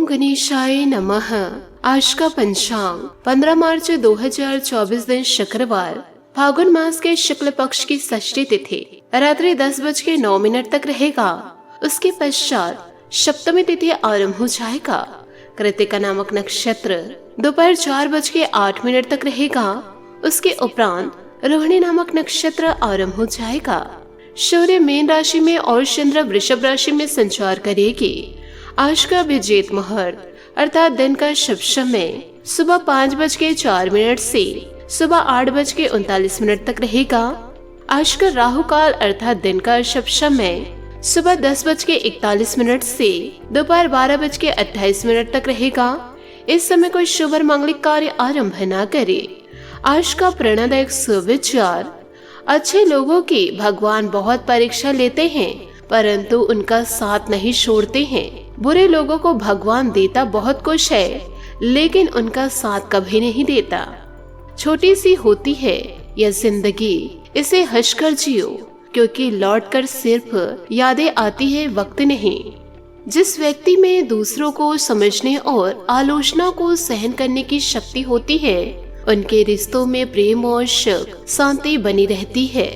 गणेशाय नमः। आज का पंचांग 15 मार्च 2024 दिन शुक्रवार, फागुन मास के शुक्ल पक्ष की षष्ठी तिथि रात्रि 10:09 तक रहेगा। उसके पश्चात सप्तमी तिथि आरंभ हो जाएगा। कृतिका नामक नक्षत्र दोपहर 4:08 तक रहेगा। उसके उपरांत रोहिणी नामक नक्षत्र आरंभ हो जाएगा। सूर्य मीन राशि में और चंद्र वृषभ राशि में संचार करेगी। आज का अभिजीत मुहूर्त अर्थात दिन का शुभ समय सुबह 5:04 से सुबह 8:39 तक रहेगा। आज का राहु काल अर्थात दिन का शुभ समय सुबह 10:41 से दोपहर 12:28 तक रहेगा। इस समय कोई शुभ और मांगलिक कार्य आरंभ न करे। आज का प्रेरणादायक सुविचार, अच्छे लोगों की भगवान बहुत परीक्षा लेते हैं परंतु उनका साथ नहीं छोड़ते हैं। बुरे लोगों को भगवान देता बहुत कुछ है लेकिन उनका साथ कभी नहीं देता। छोटी सी होती है यह जिंदगी, इसे हंसकर जियो क्योंकि लौटकर सिर्फ यादें आती है, वक्त नहीं। जिस व्यक्ति में दूसरों को समझने और आलोचना को सहन करने की शक्ति होती है उनके रिश्तों में प्रेम और सुख शांति बनी रहती है।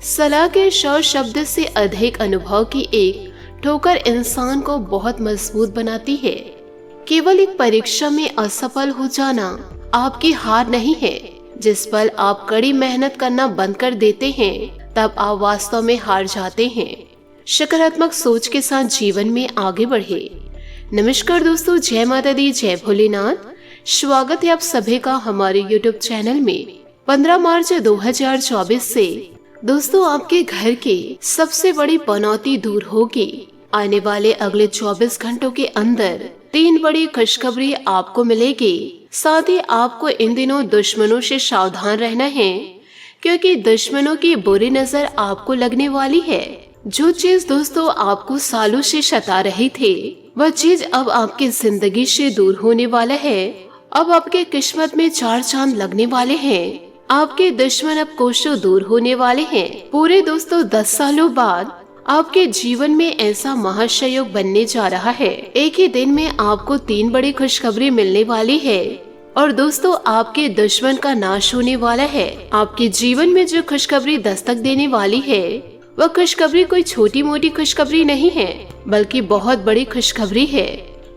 सलाह के 100 शब्द से अधिक अनुभव की एक ठोकर इंसान को बहुत मजबूत बनाती है। केवल एक परीक्षा में असफल हो जाना आपकी हार नहीं है। जिस पल आप कड़ी मेहनत करना बंद कर देते हैं तब आप वास्तव में हार जाते हैं। सकारात्मक सोच के साथ जीवन में आगे बढ़े। नमस्कार दोस्तों, जय माता दी, जय भोलेनाथ। स्वागत है आप सभी का हमारे YouTube चैनल में। 15 मार्च 2024 से दोस्तों आपके घर की सबसे बड़ी पनौती दूर होगी। आने वाले अगले 24 घंटों के अंदर 3 बड़ी खुशखबरी आपको मिलेगी। साथ ही आपको इन दिनों दुश्मनों से सावधान रहना है क्योंकि दुश्मनों की बुरी नजर आपको लगने वाली है। जो चीज दोस्तों आपको सालों से सता रही थी वह चीज अब आपकी जिंदगी से दूर होने वाला है। अब आपके किस्मत में 4 चांद लगने वाले हैं। आपके दुश्मन अब कोसों दूर होने वाले हैं। पूरे दोस्तों 10 सालों बाद आपके जीवन में ऐसा महासंयोग बनने जा रहा है। एक ही दिन में आपको 3 बड़ी खुशखबरी मिलने वाली है और दोस्तों आपके दुश्मन का नाश होने वाला है। आपके जीवन में जो खुशखबरी दस्तक देने वाली है वह खुशखबरी कोई छोटी मोटी खुशखबरी नहीं है बल्कि बहुत बड़ी खुशखबरी है।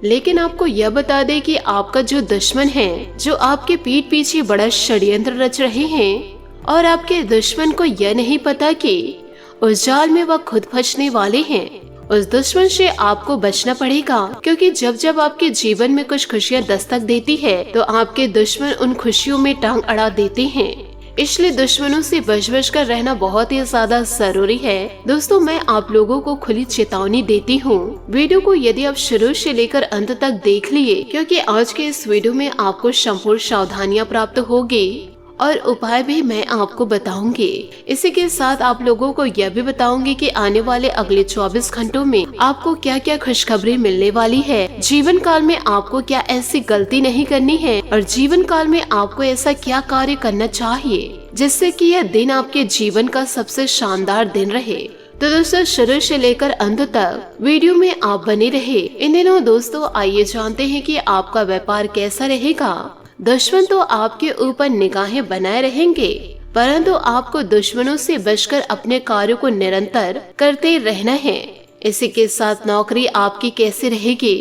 लेकिन आपको यह बता दें कि आपका जो दुश्मन है, जो आपके पीठ पीछे बड़ा षड्यंत्र रच रहे हैं और आपके दुश्मन को यह नहीं पता कि उस जाल में वह खुद फंसने वाले हैं। उस दुश्मन से आपको बचना पड़ेगा क्योंकि जब जब आपके जीवन में कुछ खुशियां दस्तक देती है तो आपके दुश्मन उन खुशियों में टांग अड़ा देते हैं। इसलिए दुश्मनों से बच कर रहना बहुत ही ज्यादा जरूरी है। दोस्तों मैं आप लोगों को खुली चेतावनी देती हूँ। वीडियो को यदि आप शुरू से लेकर अंत तक देख लिए क्योंकि आज के इस वीडियो में आपको संपूर्ण सावधानियां प्राप्त होगी और उपाय भी मैं आपको बताऊंगी। इसी के साथ आप लोगों को यह भी बताऊंगी कि आने वाले अगले 24 घंटों में आपको क्या क्या खुशखबरी मिलने वाली है। जीवन काल में आपको क्या ऐसी गलती नहीं करनी है और जीवन काल में आपको ऐसा क्या कार्य करना चाहिए जिससे कि यह दिन आपके जीवन का सबसे शानदार दिन रहे। तो दोस्तों शुरू से लेकर अंत तक वीडियो में आप बने रहे। इन दिनों दोस्तों आइए जानते हैं कि आपका व्यापार कैसा रहेगा। दुश्मन तो आपके ऊपर निगाहें बनाए रहेंगे परंतु आपको दुश्मनों से बचकर अपने कार्यों को निरंतर करते रहना है। इसी के साथ नौकरी आपकी कैसी रहेगी,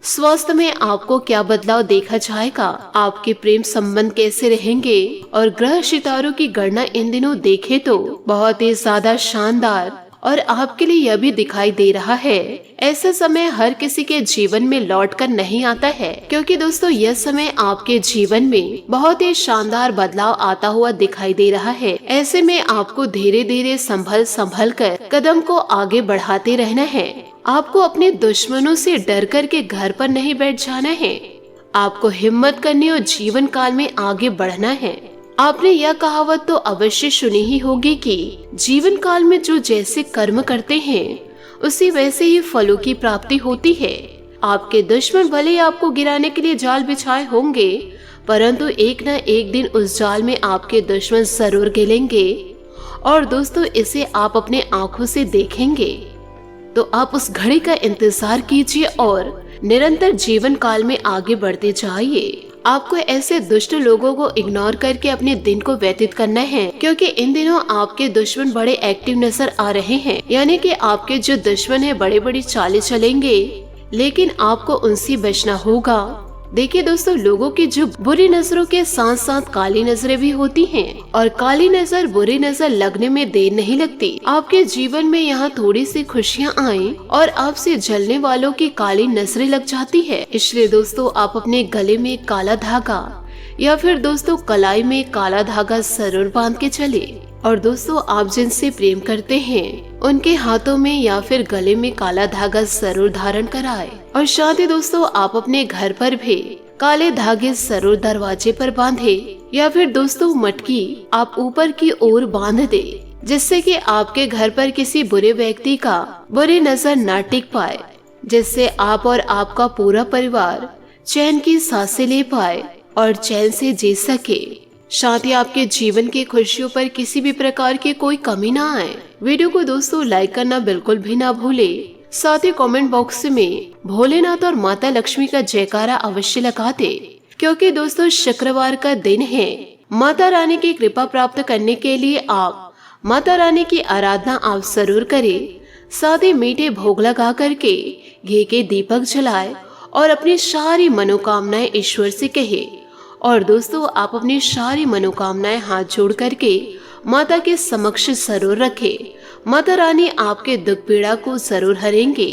स्वास्थ्य में आपको क्या बदलाव देखा जाएगा, आपके प्रेम संबंध कैसे रहेंगे और ग्रह सितारों की गणना इन दिनों देखे तो बहुत ही ज्यादा शानदार और आपके लिए यह भी दिखाई दे रहा है। ऐसा समय हर किसी के जीवन में लौट कर नहीं आता है क्योंकि दोस्तों यह समय आपके जीवन में बहुत ही शानदार बदलाव आता हुआ दिखाई दे रहा है। ऐसे में आपको धीरे धीरे संभल कर कदम को आगे बढ़ाते रहना है। आपको अपने दुश्मनों से डर कर के घर पर नहीं बैठ जाना है। आपको हिम्मत करनी और जीवन काल में आगे बढ़ना है। आपने यह कहावत तो अवश्य सुनी ही होगी कि जीवन काल में जो जैसे कर्म करते हैं उसी वैसे ही फलों की प्राप्ति होती है। आपके दुश्मन भले ही आपको गिराने के लिए जाल बिछाए होंगे परंतु एक न एक दिन उस जाल में आपके दुश्मन जरूर गिरेंगे और दोस्तों इसे आप अपने आंखों से देखेंगे। तो आप उस घड़ी का इंतजार कीजिए और निरंतर जीवन काल में आगे बढ़ते जाइए। आपको ऐसे दुष्ट लोगों को इग्नोर करके अपने दिन को व्यतीत करना है, क्योंकि इन दिनों आपके दुश्मन बड़े एक्टिव नजर आ रहे हैं। यानी कि आपके जो दुश्मन है बड़ी बड़ी चालें चलेंगे, लेकिन आपको उनसे बचना होगा। देखिए दोस्तों, लोगों की जो बुरी नजरों के साथ साथ काली नजरें भी होती हैं, और काली नजर बुरी नजर लगने में देर नहीं लगती। आपके जीवन में यहाँ थोड़ी सी खुशियाँ आए और आपसे जलने वालों की काली नजरें लग जाती है। इसलिए दोस्तों, आप अपने गले में काला धागा या फिर दोस्तों कलाई में काला धागा जरूर बांध के चले। और दोस्तों, आप जिनसे प्रेम करते हैं उनके हाथों में या फिर गले में काला धागा जरूर धारण कराए। और साथ ही दोस्तों, आप अपने घर पर भी काले धागे जरूर दरवाजे पर बांधे, या फिर दोस्तों मटकी आप ऊपर की ओर बांध दे, जिससे कि आपके घर पर किसी बुरे व्यक्ति का बुरी नजर न टिक पाए, जिससे आप और आपका पूरा परिवार चैन की सांसें ले पाए और चैन से जी सके। साथ ही आपके जीवन की खुशियों पर किसी भी प्रकार की कोई कमी ना आए। वीडियो को दोस्तों लाइक करना बिल्कुल भी ना भूले। साथ ही कमेंट बॉक्स में भोलेनाथ और माता लक्ष्मी का जयकारा अवश्य लगा दे, क्योंकि दोस्तों शुक्रवार का दिन है। माता रानी की कृपा प्राप्त करने के लिए आप माता रानी की आराधना आप जरूर करें। साथ ही मीठे भोग लगा करके घी के दीपक जलाए और अपनी सारी मनोकामनाएं ईश्वर से कहे। और दोस्तों, आप अपनी सारी मनोकामनाएं हाथ जोड़ करके माता के समक्ष जरूर रखें। माता रानी आपके दुख पीड़ा को जरूर हरेंगे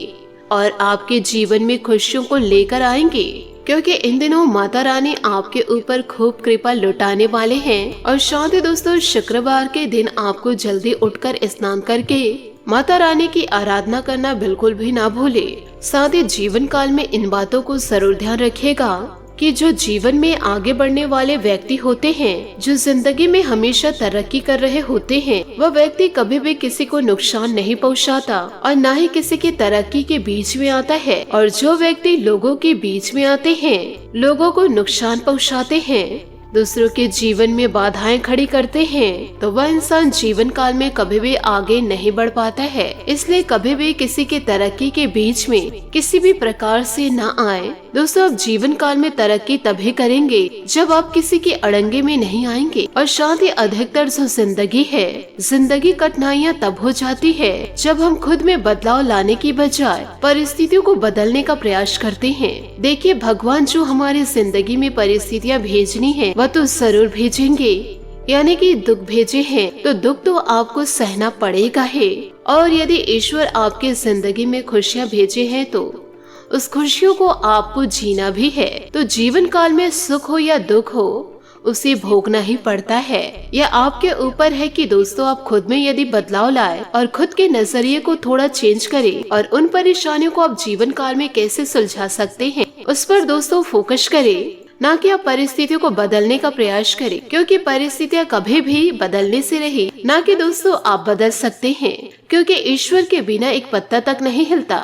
और आपके जीवन में खुशियों को लेकर आएंगे, क्योंकि इन दिनों माता रानी आपके ऊपर खूब कृपा लुटाने वाले हैं। और साथ ही दोस्तों, शुक्रवार के दिन आपको जल्दी उठकर स्नान करके माता रानी की आराधना करना बिल्कुल भी ना भूले। साथ ही जीवन काल में इन बातों को जरूर ध्यान रखिएगा कि जो जीवन में आगे बढ़ने वाले व्यक्ति होते हैं, जो जिंदगी में हमेशा तरक्की कर रहे होते हैं, वह व्यक्ति कभी भी किसी को नुकसान नहीं पहुंचाता और न ही किसी की तरक्की के बीच में आता है। और जो व्यक्ति लोगों के बीच में आते हैं, लोगों को नुकसान पहुंचाते हैं, दूसरों के जीवन में बाधाएं खड़ी करते हैं, तो वह इंसान जीवन काल में कभी भी आगे नहीं बढ़ पाता है। इसलिए कभी भी किसी की तरक्की के बीच में किसी भी प्रकार से न आए। दोस्तों, आप जीवन काल में तरक्की तभी करेंगे जब आप किसी के अड़ंगे में नहीं आएंगे। और साथ ही अधिकतर जो जिंदगी है, जिंदगी कठिनाइयाँ तब हो जाती है जब हम खुद में बदलाव लाने की बजाय परिस्थितियों को बदलने का प्रयास करते हैं। देखिए, भगवान जो हमारी जिंदगी में परिस्थितियाँ भेजनी है वह तो जरूर भेजेंगे। यानी कि दुख भेजे हैं तो दुख तो आपको सहना पड़ेगा है। और यदि ईश्वर आपके जिंदगी में खुशियाँ भेजे हैं तो उस खुशियों को आपको जीना भी है। तो जीवन काल में सुख हो या दुख हो, उसे भोगना ही पड़ता है। यह आपके ऊपर है कि दोस्तों, आप खुद में यदि बदलाव लाए और खुद के नजरिए को थोड़ा चेंज करें और उन परेशानियों को आप जीवन काल में कैसे सुलझा सकते हैं, उस पर दोस्तों फोकस करें, ना कि आप परिस्थितियों को बदलने का प्रयास करें, क्योंकि परिस्थितियाँ कभी भी बदलने से रही, ना कि दोस्तों आप बदल सकते हैं। क्योंकि ईश्वर के बिना एक पत्ता तक नहीं हिलता,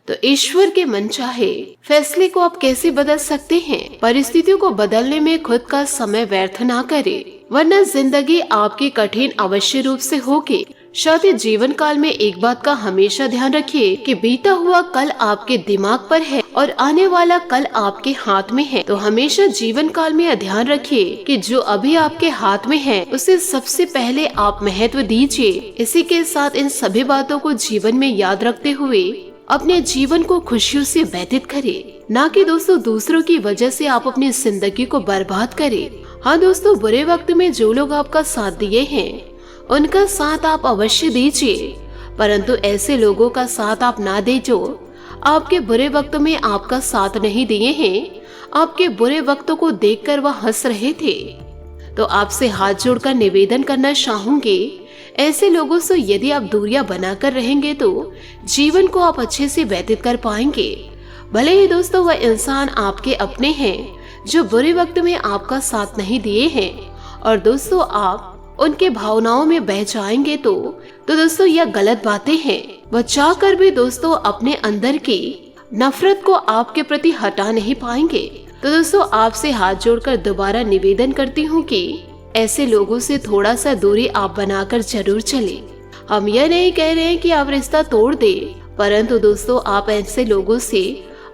तो ईश्वर के मन चाहे फैसले को आप कैसे बदल सकते हैं। परिस्थितियों को बदलने में खुद का समय व्यर्थ ना करें, वरना जिंदगी आपकी कठिन अवश्य रूप से होगी। साथ ही जीवन काल में एक बात का हमेशा ध्यान रखिए कि बीता हुआ कल आपके दिमाग पर है और आने वाला कल आपके हाथ में है। तो हमेशा जीवन काल में यह ध्यान रखिए कि जो अभी आपके हाथ में है उसे सबसे पहले आप महत्व दीजिए। इसी के साथ इन सभी बातों को जीवन में याद रखते हुए अपने जीवन को खुशियों से व्यतीत करें, ना कि दोस्तों दूसरों की वजह से आप अपनी जिंदगी को बर्बाद करें। हाँ दोस्तों, बुरे वक्त में जो लोग आपका साथ दिए हैं उनका साथ आप अवश्य दीजिए, परंतु ऐसे लोगों का साथ आप ना दे जो आपके बुरे वक्त में आपका साथ नहीं दिए हैं, आपके बुरे वक्तों को देखकर वह हंस रहे थे। तो आपसे हाथ जोड़कर निवेदन करना चाहूंगी, ऐसे लोगों से यदि आप दूरियां बनाकर रहेंगे तो जीवन को आप अच्छे से व्यतीत कर पाएंगे। भले ही दोस्तों वह इंसान आपके अपने हैं जो बुरे वक्त में आपका साथ नहीं दिए हैं, और दोस्तों आप उनके भावनाओं में बह जाएंगे तो दोस्तों यह गलत बातें हैं। वह चाहकर भी दोस्तों अपने अंदर की नफरत को आपके प्रति हटा नहीं पाएंगे। तो दोस्तों आपसे हाथ जोड़कर दोबारा निवेदन करती हूँ कि ऐसे लोगों से थोड़ा सा दूरी आप बनाकर जरूर चले। हम यह नहीं कह रहे हैं कि आप रिश्ता तोड़ दे, परंतु दोस्तों आप ऐसे लोगों से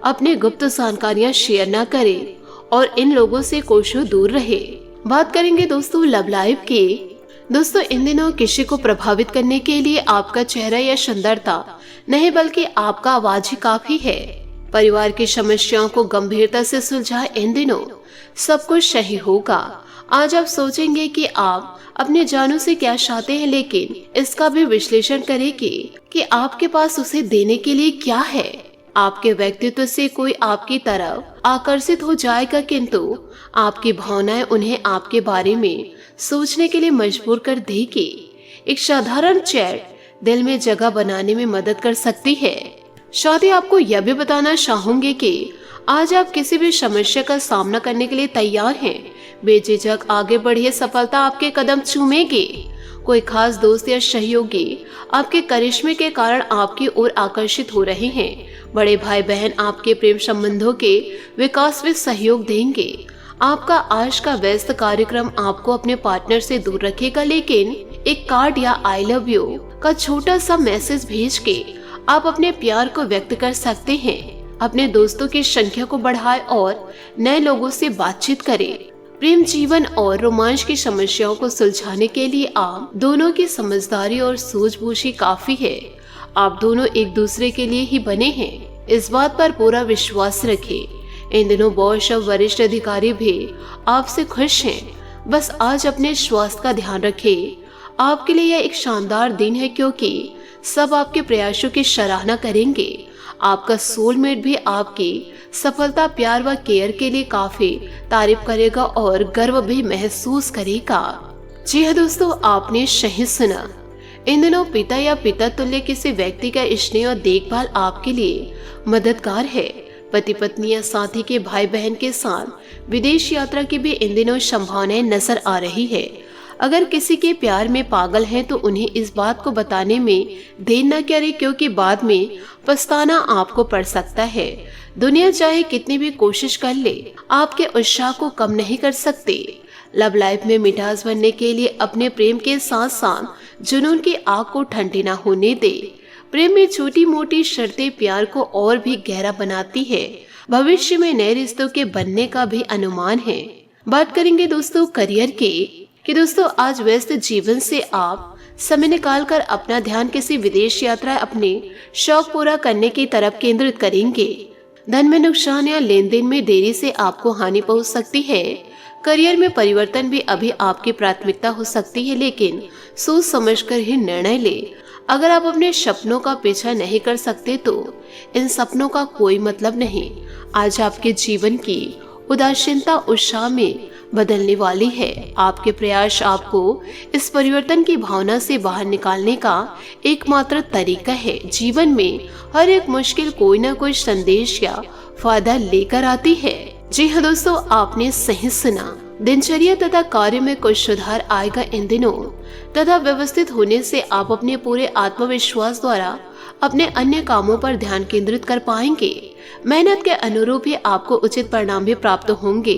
अपने गुप्त जानकारियां शेयर ना करें और इन लोगों से कोसों दूर रहे। बात करेंगे दोस्तों लव लाइफ की। दोस्तों इन दिनों किसी को प्रभावित करने के लिए आपका चेहरा या सुंदरता नहीं बल्कि आपका आवाज ही काफी है। परिवार की समस्याओं को गंभीरता से सुलझाए इन दिनों सब कुछ सही होगा। आज आप सोचेंगे कि आप अपने जानों से क्या चाहते हैं, लेकिन इसका भी विश्लेषण करेंगे कि आपके पास उसे देने के लिए क्या है। आपके व्यक्तित्व से कोई आपकी तरफ आकर्षित हो जाएगा, किंतु आपकी भावनाएं उन्हें आपके बारे में सोचने के लिए मजबूर कर देगी। एक साधारण चैट दिल में जगह बनाने में मदद कर सकती है। साथ ही आपको यह भी बताना चाहूंगी कि आज आप किसी भी समस्या का सामना करने के लिए तैयार हैं। बेझिझक आगे बढ़िए, सफलता आपके कदम चूमेगी। कोई खास दोस्त या सहयोगी आपके करिश्मे के कारण आपकी ओर आकर्षित हो रहे हैं। बड़े भाई बहन आपके प्रेम संबंधों के विकास में सहयोग देंगे। आपका आज का व्यस्त कार्यक्रम आपको अपने पार्टनर से दूर रखेगा, लेकिन एक कार्ड या आई लव यू का छोटा सा मैसेज भेज के आप अपने प्यार को व्यक्त कर सकते हैं। अपने दोस्तों की संख्या को बढ़ाएं और नए लोगों से बातचीत करें। प्रेम जीवन और रोमांच की समस्याओं को सुलझाने के लिए आप दोनों की समझदारी और सूझबूझ ही काफी है। आप दोनों एक दूसरे के लिए ही बने हैं, इस बात पर पूरा विश्वास रखें। इन दिनों बॉस और वरिष्ठ अधिकारी भी आपसे खुश हैं। बस आज अपने स्वास्थ्य का ध्यान रखें। आपके लिए यह एक शानदार दिन है, क्योंकि सब आपके प्रयासों की सराहना करेंगे। आपका सोलमेट भी आपकी सफलता, प्यार व केयर के लिए काफी तारीफ करेगा और गर्व भी महसूस करेगा। जी हाँ दोस्तों, आपने सही सुना। इन दिनों पिता या पिता तुल्य किसी व्यक्ति का स्नेह और देखभाल आपके लिए मददगार है। पति पत्नी या साथी के भाई बहन के साथ विदेश यात्रा की भी इन दिनों संभावनाएं नजर आ रही है। अगर किसी के प्यार में पागल हैं तो उन्हें इस बात को बताने में देर न करें, क्योंकि बाद में पछताना आपको पड़ सकता है। दुनिया चाहे कितनी भी कोशिश कर ले, आपके उत्साह को कम नहीं कर सकते। लव लाइफ में मिठास बनने के लिए अपने प्रेम के साथ साथ जुनून की आग को ठंडी न होने दे। प्रेम में छोटी मोटी शर्तें प्यार को और भी गहरा बनाती है। भविष्य में नए रिश्तों के बनने का भी अनुमान है। बात करेंगे दोस्तों करियर की, कि दोस्तों आज व्यस्त जीवन से आप समय निकालकर अपना ध्यान किसी विदेश यात्रा, अपने शौक पूरा करने की तरफ केंद्रित करेंगे। धन में नुकसान या लेन देन में देरी से आपको हानि पहुंच सकती है। करियर में परिवर्तन भी अभी आपकी प्राथमिकता हो सकती है, लेकिन सोच समझकर ही निर्णय ले। अगर आप अपने सपनों का पीछा नहीं कर सकते तो इन सपनों का कोई मतलब नहीं। आज आपके जीवन की उदासीनता उत्साह में बदलने वाली है। आपके प्रयास आपको इस परिवर्तन की भावना से बाहर निकालने का एकमात्र तरीका है। जीवन में हर एक मुश्किल कोई ना कोई संदेश या फायदा लेकर आती है। जी हाँ दोस्तों, आपने सही सुना। दिनचर्या तथा कार्य में कुछ सुधार आएगा इन दिनों, तथा व्यवस्थित होने से आप अपने पूरे आत्मविश्वास द्वारा अपने अन्य कामों पर ध्यान केंद्रित कर पाएंगे। मेहनत के अनुरूप ही आपको उचित परिणाम भी प्राप्त होंगे।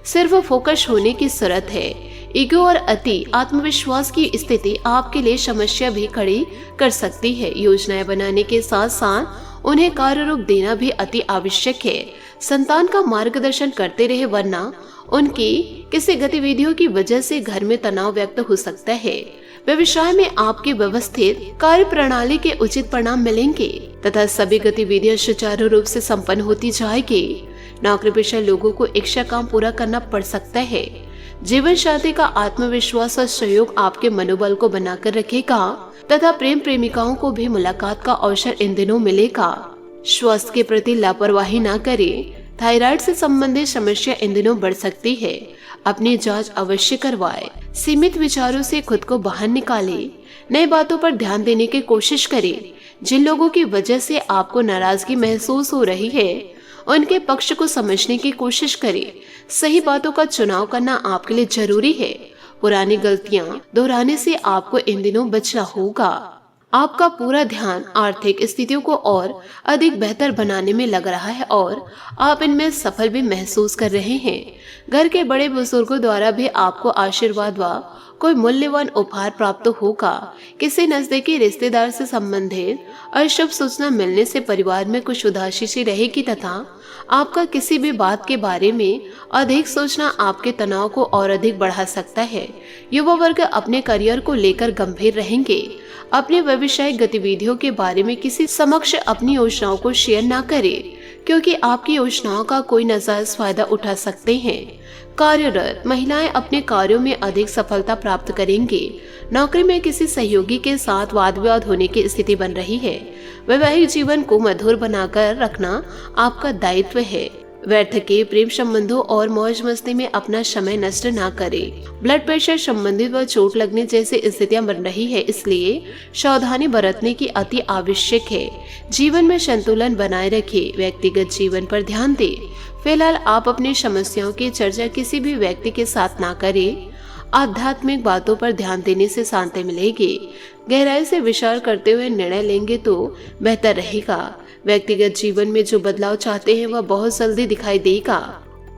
सिर्फ फोकस होने की जरूरत है। ईगो और अति आत्मविश्वास की स्थिति आपके लिए समस्या भी खड़ी कर सकती है। योजनाएं बनाने के साथ साथ उन्हें कार्य रूप देना भी अति आवश्यक है। संतान का मार्गदर्शन करते रहे, वरना उनकी किसी गतिविधियों की वजह से घर में तनाव व्यक्त हो सकता है। व्यवसाय में आपकी व्यवस्थित कार्य प्रणाली के उचित परिणाम मिलेंगे तथा सभी गतिविधियां सुचारू रूप से संपन्न होती जाएगी। नौकरी पेशा लोगों को इच्छा काम पूरा करना पड़ सकता है। जीवन साथी का आत्मविश्वास और सहयोग आपके मनोबल को बनाकर रखेगा तथा प्रेम प्रेमिकाओं को भी मुलाकात का अवसर इन दिनों मिलेगा। स्वास्थ्य के प्रति लापरवाही न करें। थायराइड से संबंधित समस्या इन दिनों बढ़ सकती है। अपनी जांच अवश्य करवाएं। सीमित विचारों से खुद को बाहर निकालें। नई बातों पर ध्यान देने की कोशिश करें। जिन लोगों की वजह से आपको नाराजगी महसूस हो रही है, उनके पक्ष को समझने की कोशिश करें। सही बातों का चुनाव करना आपके लिए जरूरी है। पुरानी गलतियां दोहराने से आपको इन दिनों बचना होगा। आपका पूरा ध्यान आर्थिक स्थितियों को और अधिक बेहतर बनाने में लग रहा है और आप इनमें सफल भी महसूस कर रहे हैं। घर के बड़े बुजुर्गों द्वारा भी आपको आशीर्वाद व कोई मूल्यवान उपहार प्राप्त होगा। किसी नजदीकी रिश्तेदार से संबंधित अशुभ सूचना मिलने से परिवार में कुछ उदासी सी रहेगी तथा आपका किसी भी बात के बारे में अधिक सोचना आपके तनाव को और अधिक बढ़ा सकता है। युवा वर्ग अपने करियर को लेकर गंभीर रहेंगे। अपने व्यवसायिक गतिविधियों के बारे में किसी समक्ष अपनी योजनाओं को शेयर ना करें, क्योंकि आपकी योजनाओं का कोई नाजायज फायदा उठा सकते हैं। कार्यरत महिलाएं अपने कार्यों में अधिक सफलता प्राप्त करेंगे। नौकरी में किसी सहयोगी के साथ वाद विवाद होने की स्थिति बन रही है। वैवाहिक जीवन को मधुर बनाकर रखना आपका दायित्व है। व्यर्थ के प्रेम संबंधों और मौज मस्ती में अपना समय नष्ट ना करें। ब्लड प्रेशर संबंधित व चोट लगने जैसी स्थितियां बन रही है, इसलिए सावधानी बरतने की अति आवश्यक है। जीवन में संतुलन बनाए रखें। व्यक्तिगत जीवन पर ध्यान दें। फिलहाल आप अपनी समस्याओं की चर्चा किसी भी व्यक्ति के साथ ना करें। आध्यात्मिक बातों पर ध्यान देने से शांति मिलेगी। गहराई से विचार करते हुए निर्णय लेंगे तो बेहतर रहेगा। व्यक्तिगत जीवन में जो बदलाव चाहते हैं वह बहुत जल्दी दिखाई देगा।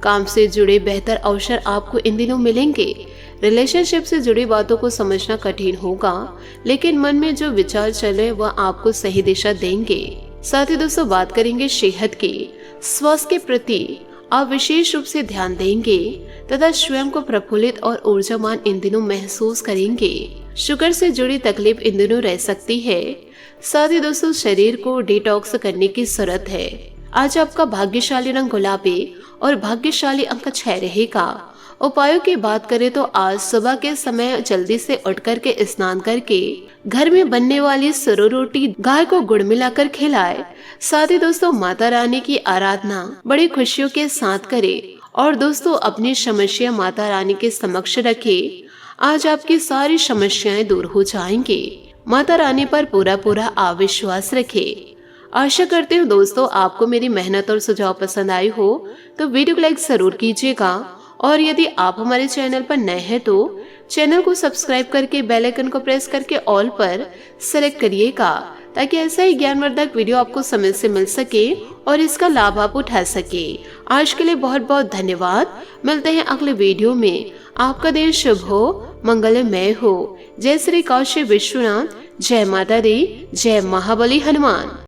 काम से जुड़े बेहतर अवसर आपको इन दिनों मिलेंगे। रिलेशनशिप से जुड़ी बातों को समझना कठिन होगा, लेकिन मन में जो विचार चले वह आपको सही दिशा देंगे। साथ ही दोस्तों बात करेंगे सेहत की। स्वास्थ्य के प्रति आप विशेष रूप से ध्यान देंगे तथा स्वयं को प्रफुल्लित और ऊर्जावान इन दिनों महसूस करेंगे। शुगर से जुड़ी तकलीफ इन दिनों रह सकती है। साथ ही दोस्तों शरीर को डिटॉक्स करने की जरूरत है। आज आपका भाग्यशाली रंग गुलाबी और भाग्यशाली अंक 6 रहेगा। उपायों की बात करें तो आज सुबह के समय जल्दी से उठ करके स्नान करके घर में बनने वाली सरु रोटी गाय को गुड़ मिलाकर खिलाए। साथ ही दोस्तों माता रानी की आराधना बड़ी खुशियों के साथ करें और दोस्तों अपनी समस्या माता रानी के समक्ष रखें। आज आपकी सारी समस्याएं दूर हो जाएंगी। माता रानी पर पूरा अविश्वास रखें। आशा करती हूँ दोस्तों आपको मेरी मेहनत और सुझाव पसंद आई हो तो वीडियो को लाइक जरूर कीजिएगा और यदि आप हमारे चैनल पर नए हैं तो चैनल को सब्सक्राइब करके बेल आइकन को प्रेस करके ऑल पर सेलेक्ट करिएगा, ताकि ऐसा ही ज्ञानवर्धक वीडियो आपको समय से मिल सके और इसका लाभ आप उठा सके। आज के लिए बहुत बहुत धन्यवाद। मिलते हैं अगले वीडियो में। आपका दिन शुभ हो, मंगलमय हो। जय श्री काशी विश्वनाथ। जय माता दी। जय महाबली हनुमान।